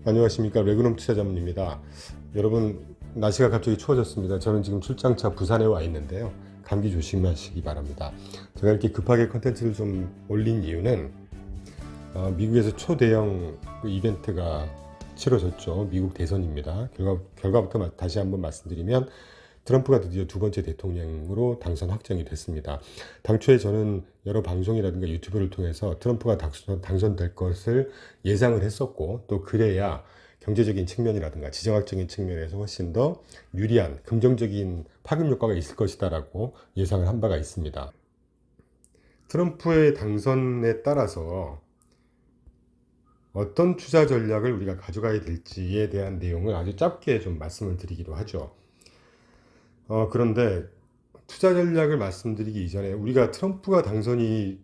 안녕하십니까. 레그넘 투자자문입니다. 여러분, 날씨가 갑자기 추워졌습니다. 저는 지금 출장차 부산에 와 있는데요. 감기 조심하시기 바랍니다. 제가 이렇게 급하게 컨텐츠를 좀 올린 이유는 미국에서 초대형 이벤트가 치러졌죠. 미국 대선입니다. 결과부터 다시 한번 말씀드리면 트럼프가 드디어 두 번째 대통령으로 당선 확정이 됐습니다. 당초에 저는 여러 방송이라든가 유튜브를 통해서 트럼프가 당선될 것을 예상을 했었고, 또 그래야 경제적인 측면이라든가 지정학적인 측면에서 훨씬 더 유리한 긍정적인 파급 효과가 있을 것이다라고 예상을 한 바가 있습니다. 트럼프의 당선에 따라서 어떤 투자 전략을 우리가 가져가야 될지에 대한 내용을 아주 짧게 좀 말씀을 드리기로 하죠. 그런데 투자 전략을 말씀드리기 이전에 우리가 트럼프가 당선이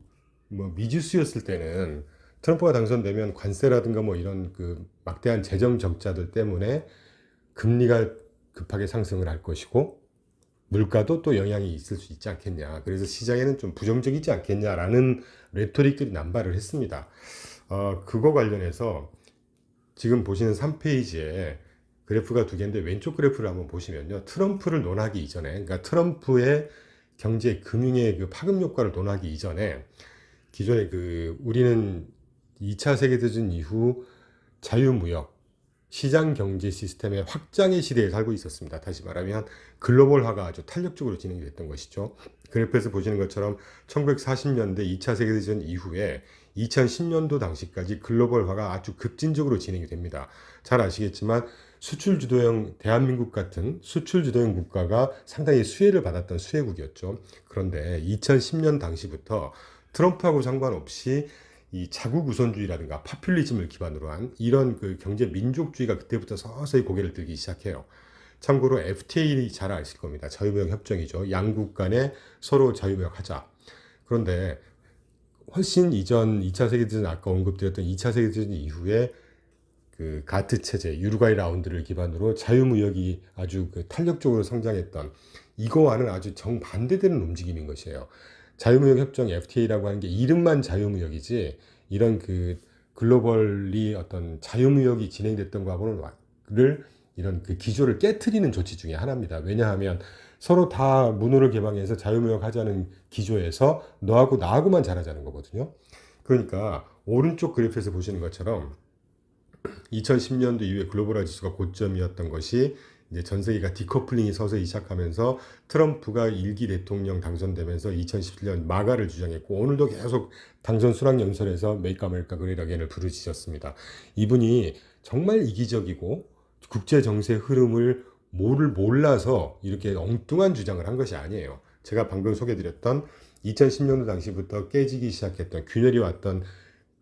미지수였을 때는 트럼프가 당선되면 관세라든가 이런 그 막대한 재정 적자들 때문에 금리가 급하게 상승을 할 것이고 물가도 또 영향이 있을 수 있지 않겠냐. 그래서 시장에는 좀 부정적이지 않겠냐라는 레토릭들이 남발을 했습니다. 그거 관련해서 지금 보시는 3페이지에 그래프가 두 개인데 왼쪽 그래프를 한번 보시면요. 트럼프를 논하기 이전에, 그러니까 트럼프의 경제, 금융의 그 파급 효과를 논하기 이전에 기존에 우리는 2차 세계대전 이후 자유무역, 시장 경제 시스템의 확장의 시대에 살고 있었습니다. 다시 말하면 글로벌화가 아주 탄력적으로 진행이 됐던 것이죠. 그래프에서 보시는 것처럼 1940년대 2차 세계대전 이후에 2010년도 당시까지 글로벌화가 아주 급진적으로 진행이 됩니다. 잘 아시겠지만 수출 주도형 대한민국 같은 수출 주도형 국가가 상당히 수혜를 받았던 수혜국이었죠. 그런데 2010년 당시부터 트럼프하고 상관없이 이 자국 우선주의라든가 파퓰리즘을 기반으로 한 이런 그 경제 민족주의가 그때부터 서서히 고개를 들기 시작해요. 참고로 FTA 잘 아실 겁니다. 자유무역 협정이죠. 양국 간에 서로 자유무역 하자. 그런데 훨씬 이전 2차 세계대전 아까 언급드렸던 2차 세계대전 이후에 그 가트 체제, 유루과이 라운드를 기반으로 자유무역이 아주 탄력적으로 성장했던 이거와는 아주 정반대되는 움직임인 것이에요. 자유무역 협정 FTA라고 하는 게 이름만 자유무역이지 이런 그 글로벌리 어떤 자유무역이 진행됐던 거하고는 이런 그 기조를 깨트리는 조치 중에 하나입니다. 왜냐하면 서로 다 문호를 개방해서 자유무역 하자는 기조에서 너하고 나하고만 잘하자는 거거든요. 그러니까 오른쪽 그래프에서 보시는 것처럼 2010년도 이후에 글로벌화 지수가 고점이었던 것이 이제 전 세계가 디커플링이 서서히 시작하면서 트럼프가 1기 대통령 당선되면서 2017년 마가를 주장했고 오늘도 계속 당선 수락 연설에서 메이크 아메리카 그레이트 어게인을 부르짖었습니다. 이분이 정말 이기적이고 국제 정세 흐름을 몰라서 이렇게 엉뚱한 주장을 한 것이 아니에요. 제가 방금 소개드렸던 2010년도 당시부터 깨지기 시작했던 균열이 왔던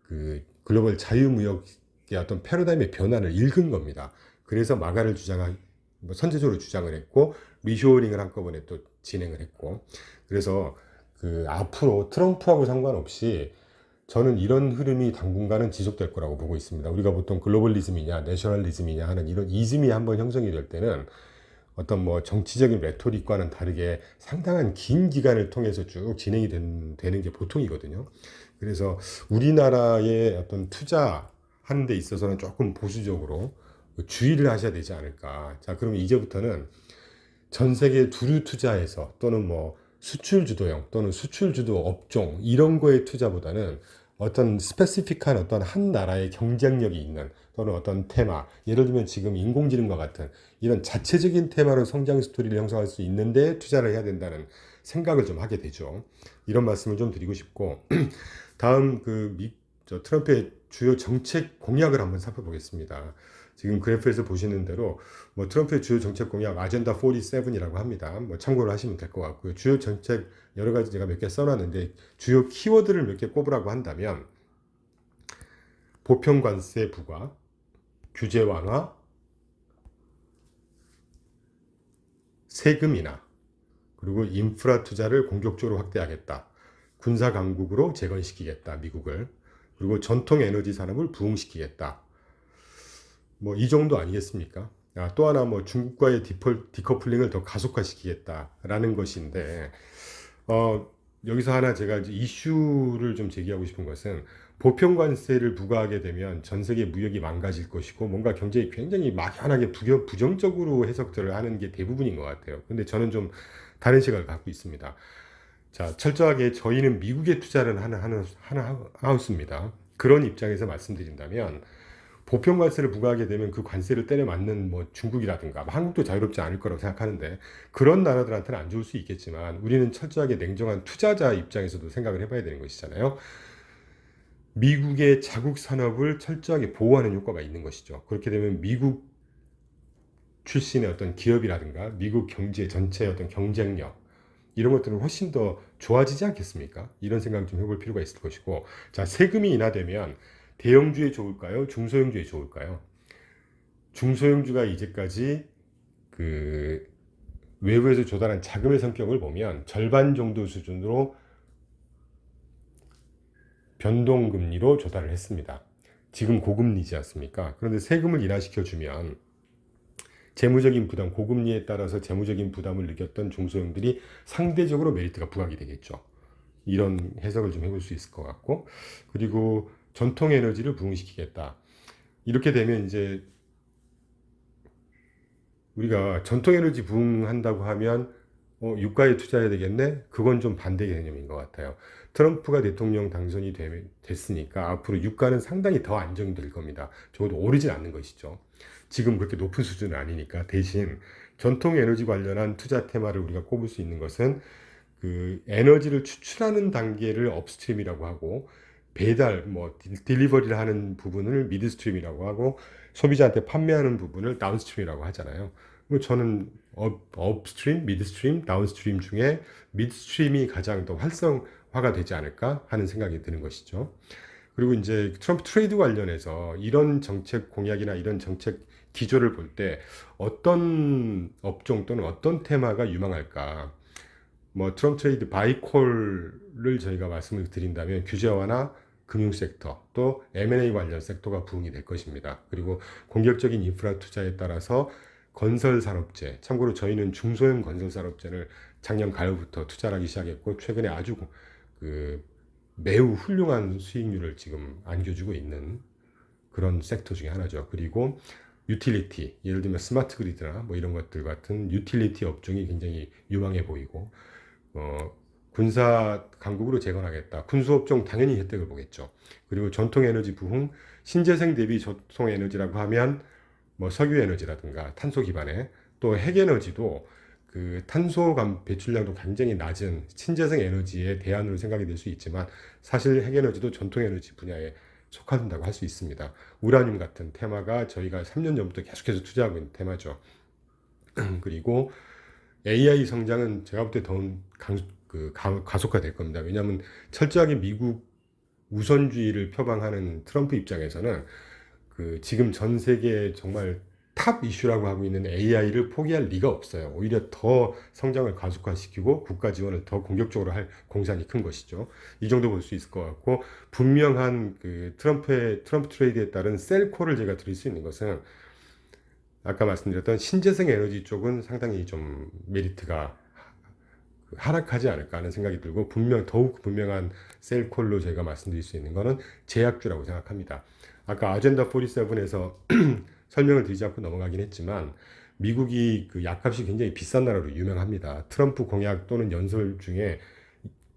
그 글로벌 자유무역의 어떤 패러다임의 변화를 읽은 겁니다. 그래서 마가를 선제적으로 주장을 했고 리쇼어링을 한꺼번에 또 진행을 했고 그래서 앞으로 트럼프하고 상관없이 저는 이런 흐름이 당분간은 지속될 거라고 보고 있습니다. 우리가 보통 글로벌리즘이냐 내셔널리즘이냐 하는 이런 이즘이 한번 형성이 될 때는 어떤 정치적인 레토릭과는 다르게 상당한 긴 기간을 통해서 쭉 진행이 되는 게 보통이거든요. 그래서 우리나라의 어떤 투자하는 데 있어서는 조금 보수적으로 주의를 하셔야 되지 않을까. 자, 그러면 이제부터는 전 세계 두루 투자에서 또는 수출 주도형 또는 수출 주도 업종 이런 거에 투자보다는 어떤 스페시픽한 어떤 한 나라의 경쟁력이 있는 또는 어떤 테마, 예를 들면 지금 인공지능과 같은 이런 자체적인 테마로 성장 스토리를 형성할 수 있는데 투자를 해야 된다는 생각을 좀 하게 되죠. 이런 말씀을 좀 드리고 싶고 다음 트럼프의 주요 정책 공약을 한번 살펴보겠습니다. 지금 그래프에서 보시는 대로 트럼프의 주요 정책 공약 아젠다 47이라고 합니다. 참고를 하시면 될 것 같고요. 주요 정책 여러 가지 제가 몇 개 써놨는데 주요 키워드를 몇 개 꼽으라고 한다면 보편 관세 부과, 규제 완화, 세금 인하, 그리고 인프라 투자를 공격적으로 확대하겠다. 군사 강국으로 재건시키겠다. 미국을. 그리고 전통 에너지 산업을 부흥시키겠다. 이 정도 아니겠습니까? 또 하나 중국과의 디커플링을 더 가속화시키겠다라는 것인데 여기서 하나 제가 이제 이슈를 좀 제기하고 싶은 것은 보편 관세를 부과하게 되면 전 세계 무역이 망가질 것이고 뭔가 경제에 굉장히 막연하게 부정적으로 해석들을 하는 게 대부분인 것 같아요. 근데 저는 좀 다른 시각을 갖고 있습니다. 자, 철저하게 저희는 미국에 투자를 하는 하우스입니다. 그런 입장에서 말씀드린다면 보편 관세를 부과하게 되면 그 관세를 때려 맞는 뭐 중국이라든가 뭐 한국도 자유롭지 않을 거라고 생각하는데 그런 나라들한테는 안 좋을 수 있겠지만 우리는 철저하게 냉정한 투자자 입장에서도 생각을 해봐야 되는 것이잖아요. 미국의 자국 산업을 철저하게 보호하는 효과가 있는 것이죠. 그렇게 되면 미국 출신의 어떤 기업이라든가 미국 경제 전체의 어떤 경쟁력 이런 것들은 훨씬 더 좋아지지 않겠습니까? 이런 생각 좀 해볼 필요가 있을 것이고, 자, 세금이 인하되면 대형주에 좋을까요? 중소형주에 좋을까요? 중소형주가 이제까지 그 외부에서 조달한 자금의 성격을 보면 절반 정도 수준으로 변동금리로 조달을 했습니다. 지금 고금리지 않습니까? 그런데 세금을 인하시켜주면 재무적인 부담, 고금리에 따라서 재무적인 부담을 느꼈던 중소형들이 상대적으로 메리트가 부각이 되겠죠. 이런 해석을 좀 해볼 수 있을 것 같고, 그리고 전통 에너지를 부흥시키겠다. 이렇게 되면 이제 우리가 전통 에너지 부흥한다고 하면 유가에 투자해야 되겠네? 그건 좀 반대 개념인 것 같아요. 트럼프가 대통령 당선이 됐으니까 앞으로 유가는 상당히 더 안정될 겁니다. 적어도 오르진 않는 것이죠. 지금 그렇게 높은 수준은 아니니까 대신 전통 에너지 관련한 투자 테마를 우리가 꼽을 수 있는 것은 그 에너지를 추출하는 단계를 업스트림이라고 하고 배달, 뭐 딜리버리를 하는 부분을 미드스트림이라고 하고 소비자한테 판매하는 부분을 다운스트림이라고 하잖아요. 저는 업스트림, 미드스트림, 다운스트림 중에 미드스트림이 가장 더 활성화가 되지 않을까 하는 생각이 드는 것이죠. 그리고 이제 트럼프 트레이드 관련해서 이런 정책 공약이나 이런 정책 기조를 볼 때 어떤 업종 또는 어떤 테마가 유망할까? 뭐 트럼프 트레이드 바이콜을 저희가 말씀을 드린다면 규제 완화, 금융 섹터, 또 M&A 관련 섹터가 부흥이 될 것입니다. 그리고 공격적인 인프라 투자에 따라서 건설 산업재, 참고로 저희는 중소형 건설 산업재를 작년 가을부터 투자를 하기 시작했고 최근에 아주 그 매우 훌륭한 수익률을 지금 안겨주고 있는 그런 섹터 중에 하나죠. 그리고 유틸리티, 예를 들면 스마트 그리드나 뭐 이런 것들 같은 유틸리티 업종이 굉장히 유망해 보이고 군사 강국으로 재건하겠다. 군수업종 당연히 혜택을 보겠죠. 그리고 전통 에너지 부흥, 신재생 대비 전통 에너지라고 하면 뭐 석유 에너지라든가 탄소 기반의 또 핵 에너지도 그 탄소 배출량도 굉장히 낮은 신재생 에너지의 대안으로 생각이 될 수 있지만 사실 핵 에너지도 전통 에너지 분야에 속한다고 할 수 있습니다. 우라늄 같은 테마가 저희가 3년 전부터 계속해서 투자하고 있는 테마죠. 그리고 AI 성장은 제가 볼 때 더 가속화될 겁니다. 왜냐하면 철저하게 미국 우선주의를 표방하는 트럼프 입장에서는 그 지금 전 세계 정말 탑 이슈라고 하고 있는 AI를 포기할 리가 없어요. 오히려 더 성장을 가속화시키고 국가 지원을 더 공격적으로 할 공산이 큰 것이죠. 이 정도 볼 수 있을 것 같고 분명한 그 트럼프 트레이드에 따른 셀콜을 제가 드릴 수 있는 것은 아까 말씀드렸던 신재생 에너지 쪽은 상당히 좀 메리트가 하락하지 않을까 하는 생각이 들고 더욱 분명한 셀콜로 제가 말씀드릴 수 있는 것은 제약주라고 생각합니다. 아까 아젠다 47에서 설명을 드리지 않고 넘어가긴 했지만 미국이 그 약값이 굉장히 비싼 나라로 유명합니다. 트럼프 공약 또는 연설 중에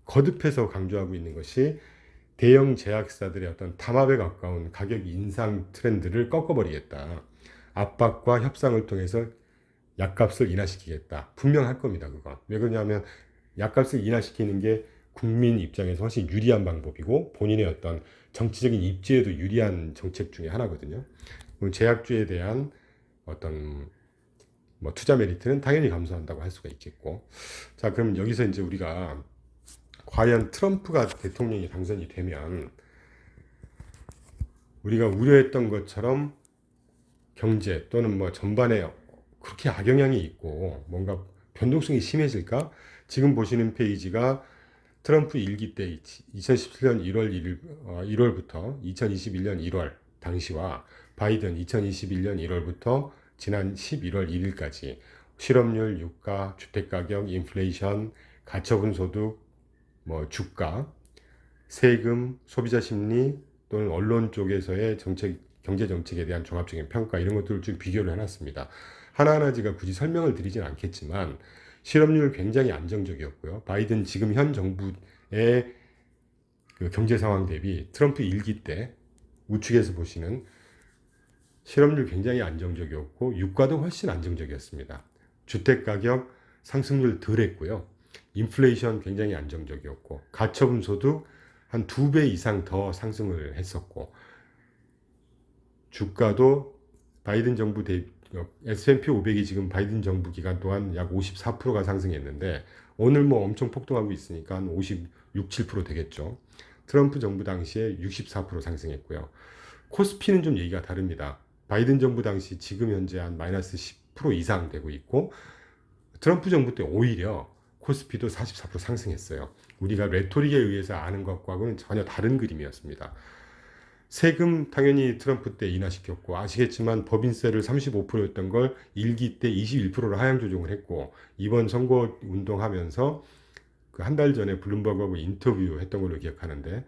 거듭해서 강조하고 있는 것이 대형 제약사들의 어떤 담합에 가까운 가격 인상 트렌드를 꺾어버리겠다. 압박과 협상을 통해서 약값을 인하시키겠다. 분명할 겁니다. 그건. 왜 그러냐면 약값을 인하시키는 게 국민 입장에서 훨씬 유리한 방법이고 본인의 어떤 정치적인 입지에도 유리한 정책 중에 하나거든요. 제약주에 대한 어떤 뭐 투자 메리트는 당연히 감소한다고 할 수가 있겠고. 자, 그럼 여기서 이제 우리가 과연 트럼프가 대통령이 당선이 되면 우리가 우려했던 것처럼 경제 또는 뭐 전반에 그렇게 악영향이 있고 뭔가 변동성이 심해질까? 지금 보시는 페이지가 트럼프 일기 때 2017년 1월부터 2021년 1월 당시와 바이든 2021년 1월부터 지난 11월 1일까지 실업률, 유가, 주택가격, 인플레이션, 가처분 소득, 뭐 주가, 세금, 소비자 심리, 또는 언론 쪽에서의 경제 정책에 대한 종합적인 평가 이런 것들을 쭉 비교를 해놨습니다. 하나하나 제가 굳이 설명을 드리진 않겠지만 실업률 굉장히 안정적이었고요. 바이든 지금 현 정부의 그 경제 상황 대비 트럼프 1기 때 우측에서 보시는 실업률 굉장히 안정적이었고 유가도 훨씬 안정적이었습니다. 주택 가격 상승률 덜 했고요. 인플레이션 굉장히 안정적이었고 가처분 소득 한 2배 이상 더 상승을 했었고 주가도 바이든 정부 S&P 500이 지금 바이든 정부 기간 동안 약 54%가 상승했는데 오늘 뭐 엄청 폭등하고 있으니까 한 56, 7% 되겠죠. 트럼프 정부 당시에 64% 상승했고요. 코스피는 좀 얘기가 다릅니다. 바이든 정부 당시 지금 현재 한 마이너스 10% 이상 되고 있고 트럼프 정부 때 오히려 코스피도 44% 상승했어요. 우리가 레토릭에 의해서 아는 것과는 전혀 다른 그림이었습니다. 세금 당연히 트럼프 때 인하시켰고 아시겠지만 법인세를 35%였던 걸 1기 때 21%로 하향 조정을 했고 이번 선거 운동하면서 그 한 달 전에 블룸버그하고 인터뷰했던 걸로 기억하는데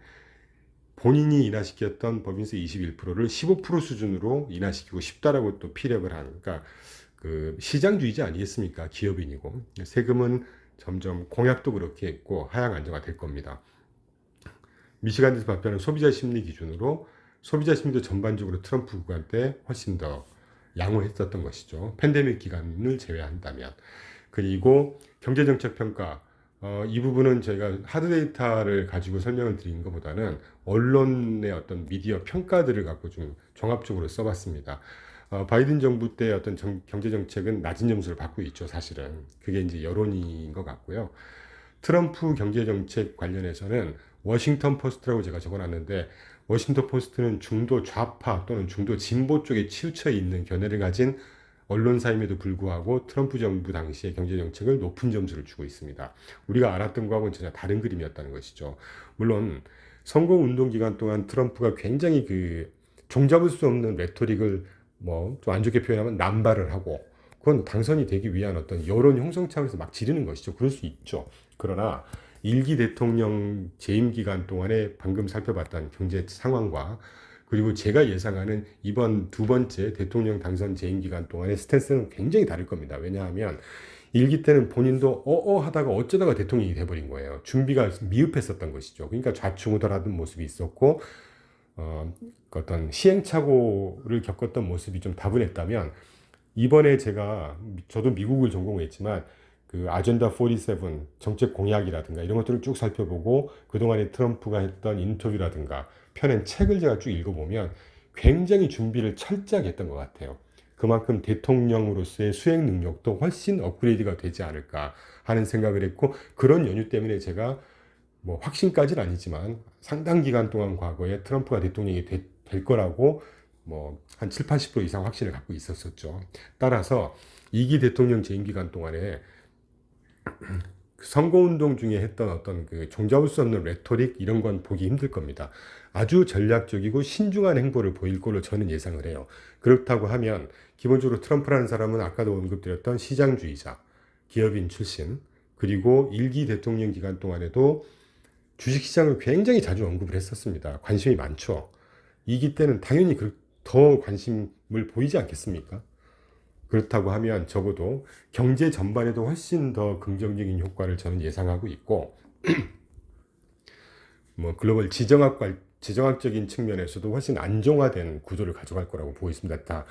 본인이 인하시켰던 법인세 21%를 15% 수준으로 인하시키고 싶다라고 또 피력을 하는 그러니까 그 시장주의자 아니겠습니까? 기업인이고 세금은 점점 공약도 그렇게 했고 하향 안정화 될 겁니다. 미시간에서 발표하는 소비자 심리 기준으로 소비자 심리도 전반적으로 트럼프 구간 때 훨씬 더 양호했었던 것이죠. 팬데믹 기간을 제외한다면. 그리고 경제정책 평가 이 부분은 저희가 하드 데이터를 가지고 설명을 드리는 것보다는 언론의 어떤 미디어 평가들을 갖고 좀 종합적으로 써봤습니다. 바이든 정부 때 어떤 경제 정책은 낮은 점수를 받고 있죠, 사실은. 그게 이제 여론인 것 같고요. 트럼프 경제 정책 관련해서는 워싱턴 포스트라고 제가 적어놨는데 워싱턴 포스트는 중도 좌파 또는 중도 진보 쪽에 치우쳐 있는 견해를 가진 언론사임에도 불구하고 트럼프 정부 당시의 경제 정책을 높은 점수를 주고 있습니다. 우리가 알았던 거하고는 전혀 다른 그림이었다는 것이죠. 물론 선거 운동 기간 동안 트럼프가 굉장히 그 종잡을 수 없는 레토릭을 뭐 좀 안 좋게 표현하면 남발을 하고 그건 당선이 되기 위한 어떤 여론 형성 차원에서 막 지르는 것이죠. 그럴 수 있죠. 그러나 1기 대통령 재임 기간 동안에 방금 살펴봤던 경제 상황과 그리고 제가 예상하는 이번 두 번째 대통령 당선 재임 기간 동안의 스탠스는 굉장히 다를 겁니다. 왜냐하면 1기 때는 본인도 하다가 어쩌다가 대통령이 돼버린 거예요. 준비가 미흡했었던 것이죠. 그러니까 좌충우돌하던 모습이 있었고 어떤 시행착오를 겪었던 모습이 좀 다분했다면 이번에 저도 미국을 전공했지만 그 아젠다 47 정책 공약이라든가 이런 것들을 쭉 살펴보고 그동안에 트럼프가 했던 인터뷰라든가 펴낸 책을 제가 쭉 읽어보면 굉장히 준비를 철저하게 했던 것 같아요. 그만큼 대통령으로서의 수행 능력도 훨씬 업그레이드가 되지 않을까 하는 생각을 했고 그런 연유 때문에 제가 뭐 확신까지는 아니지만 상당 기간 동안 과거에 트럼프가 대통령이 될 거라고 뭐 한 7, 80% 이상 확신을 갖고 있었었죠. 따라서 2기 대통령 재임 기간 동안에 선거운동 중에 했던 어떤 그 종잡을 수 없는 레토릭 이런 건 보기 힘들 겁니다. 아주 전략적이고 신중한 행보를 보일 걸로 저는 예상을 해요. 그렇다고 하면 기본적으로 트럼프라는 사람은 아까도 언급드렸던 시장주의자, 기업인 출신, 그리고 1기 대통령 기간 동안에도 주식시장을 굉장히 자주 언급을 했었습니다. 관심이 많죠. 2기 때는 당연히 더 관심을 보이지 않겠습니까? 그렇다고 하면 적어도 경제 전반에도 훨씬 더 긍정적인 효과를 저는 예상하고 있고 뭐 글로벌 지정학적인 측면에서도 훨씬 안정화된 구조를 가져갈 거라고 보고 있습니다. 다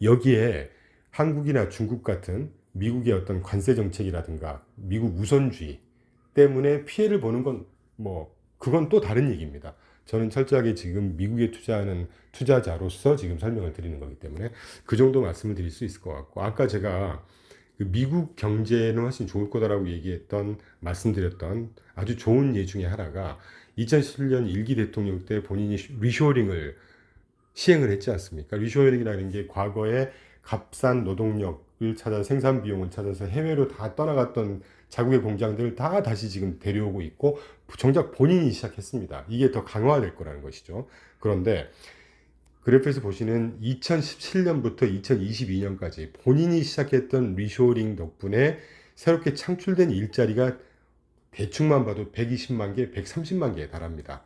여기에 한국이나 중국 같은 미국의 어떤 관세 정책이라든가 미국 우선주의 때문에 피해를 보는 건 뭐 그건 또 다른 얘기입니다. 저는 철저하게 지금 미국에 투자하는 투자자로서 지금 설명을 드리는 거기 때문에 그 정도 말씀을 드릴 수 있을 것 같고 아까 제가 그 미국 경제는 훨씬 좋을 거다라고 말씀드렸던 아주 좋은 예 중에 하나가 2017년 1기 대통령 때 본인이 리쇼어링을 시행을 했지 않습니까? 리쇼어링이라는 게 과거에 값싼 노동력을 생산 비용을 찾아서 해외로 다 떠나갔던 자국의 공장들을 다 다시 지금 데려오고 있고 정작 본인이 시작했습니다. 이게 더 강화될 거라는 것이죠. 그런데 그래프에서 보시는 2017년부터 2022년까지 본인이 시작했던 리쇼어링 덕분에 새롭게 창출된 일자리가 대충만 봐도 120만 개, 130만 개에 달합니다.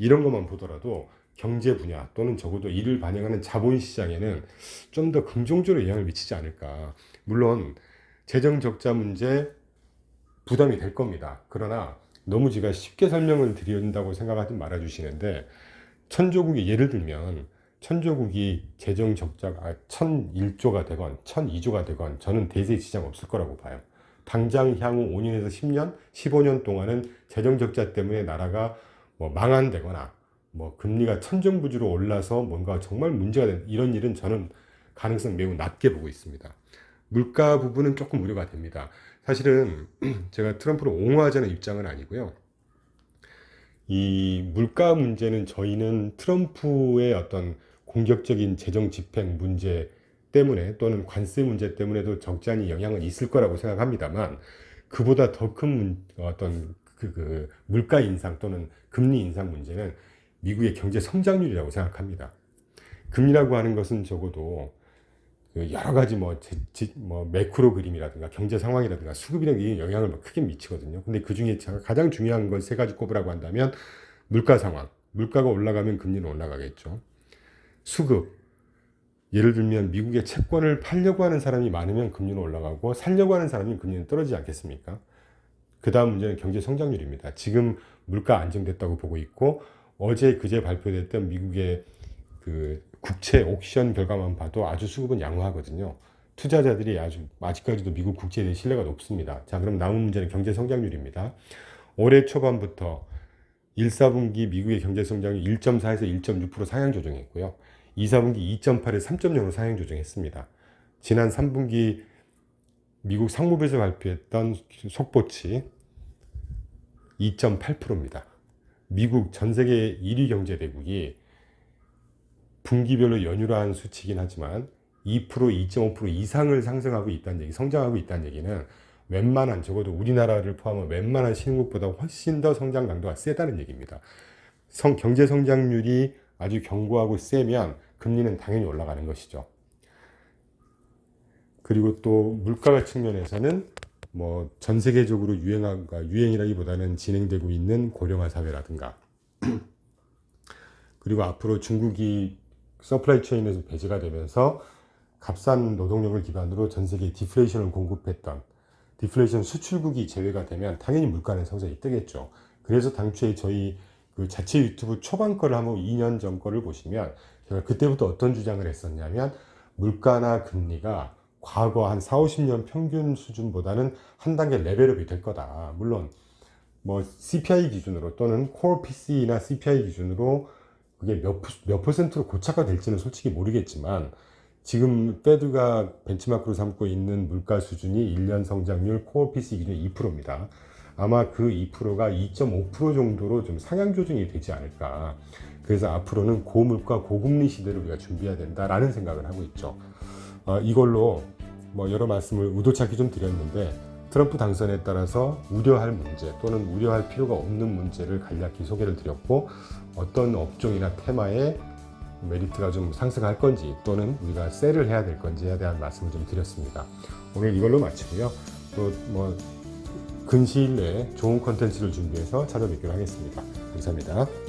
이런 것만 보더라도 경제 분야 또는 적어도 이를 반영하는 자본시장에는 좀 더 긍정적으로 영향을 미치지 않을까. 물론 재정 적자 문제 부담이 될 겁니다. 그러나 너무 제가 쉽게 설명을 드린다고 생각하지 말아 주시는데, 천조국이 예를 들면 천조국이 재정 적자가 1001조가 되건 1002조가 되건 저는 대세에 지장 없을 거라고 봐요. 당장 향후 5년에서 10년, 15년 동안은 재정 적자 때문에 나라가 뭐 망한다거나 뭐 금리가 천정부지로 올라서 뭔가 정말 문제가 된 이런 일은 저는 가능성 매우 낮게 보고 있습니다. 물가 부분은 조금 우려가 됩니다. 사실은 제가 트럼프를 옹호하자는 입장은 아니고요. 이 물가 문제는 저희는 트럼프의 어떤 공격적인 재정 집행 문제 때문에 또는 관세 문제 때문에도 적지 않은 영향은 있을 거라고 생각합니다만, 그보다 더 큰 어떤 물가 인상 또는 금리 인상 문제는 미국의 경제 성장률이라고 생각합니다. 금리라고 하는 것은 적어도 여러 가지 뭐 매크로 그림이라든가 경제 상황이라든가 수급이라는 영향을 크게 미치거든요. 근데 그 중에 가장 중요한 걸 세 가지 꼽으라고 한다면 물가 상황, 물가가 올라가면 금리는 올라가겠죠. 수급, 예를 들면 미국의 채권을 팔려고 하는 사람이 많으면 금리는 올라가고 살려고 하는 사람이 금리는 떨어지지 않겠습니까? 그 다음 문제는 경제 성장률입니다. 지금 물가 안정됐다고 보고 있고, 어제 그제 발표됐던 미국의 그 국채 옥션 결과만 봐도 아주 수급은 양호하거든요. 투자자들이 아직까지도 미국 국채에 대한 신뢰가 높습니다. 자, 그럼 남은 문제는 경제 성장률입니다. 올해 초반부터 1, 4분기 미국의 경제 성장률 1.4에서 1.6% 상향 조정했고요. 2, 4분기 2.8에서 3.0으로 상향 조정했습니다. 지난 3분기 미국 상무부에서 발표했던 속보치 2.8%입니다. 미국 전 세계 1위 경제대국이 분기별로 연율한 수치이긴 하지만 2%, 2.5% 이상을 상승하고 있다는 얘기, 성장하고 있다는 얘기는 웬만한, 적어도 우리나라를 포함한 웬만한 신흥국보다 훨씬 더 성장 강도가 세다는 얘기입니다. 경제 성장률이 아주 견고하고 세면 금리는 당연히 올라가는 것이죠. 그리고 또 물가 측면에서는 뭐 전 세계적으로 유행이라기보다는 진행되고 있는 고령화 사회라든가 그리고 앞으로 중국이 서플라이 체인에서 배제가 되면서 값싼 노동력을 기반으로 전 세계에 디플레이션을 공급했던 디플레이션 수출국이 제외가 되면 당연히 물가는 서서히 뜨겠죠. 그래서 당초에 저희 그 자체 유튜브 초반 거를 한번 2년 전 거를 보시면 제가 그때부터 어떤 주장을 했었냐면, 물가나 금리가 과거 한 4, 50년 평균 수준보다는 한 단계 레벨업이 될 거다. 물론 뭐 CPI 기준으로 또는 코어 PC나 CPI 기준으로 그게 몇 퍼센트로 고착화 될지는 솔직히 모르겠지만, 지금 페드가 벤치마크로 삼고 있는 물가 수준이 1년 성장률 코어 PC 기준 2%입니다. 아마 그 2%가 2.5% 정도로 좀 상향 조정이 되지 않을까. 그래서 앞으로는 고물가 고금리 시대를 우리가 준비해야 된다라는 생각을 하고 있죠. 이걸로 뭐 여러 말씀을 의도찮게 좀 드렸는데, 트럼프 당선에 따라서 우려할 문제 또는 우려할 필요가 없는 문제를 간략히 소개를 드렸고, 어떤 업종이나 테마에 메리트가 좀 상승할 건지 또는 우리가 셀을 해야 될 건지에 대한 말씀을 좀 드렸습니다. 오늘 이걸로 마치고요. 또 뭐 근시일 내에 좋은 컨텐츠를 준비해서 찾아뵙기로 하겠습니다. 감사합니다.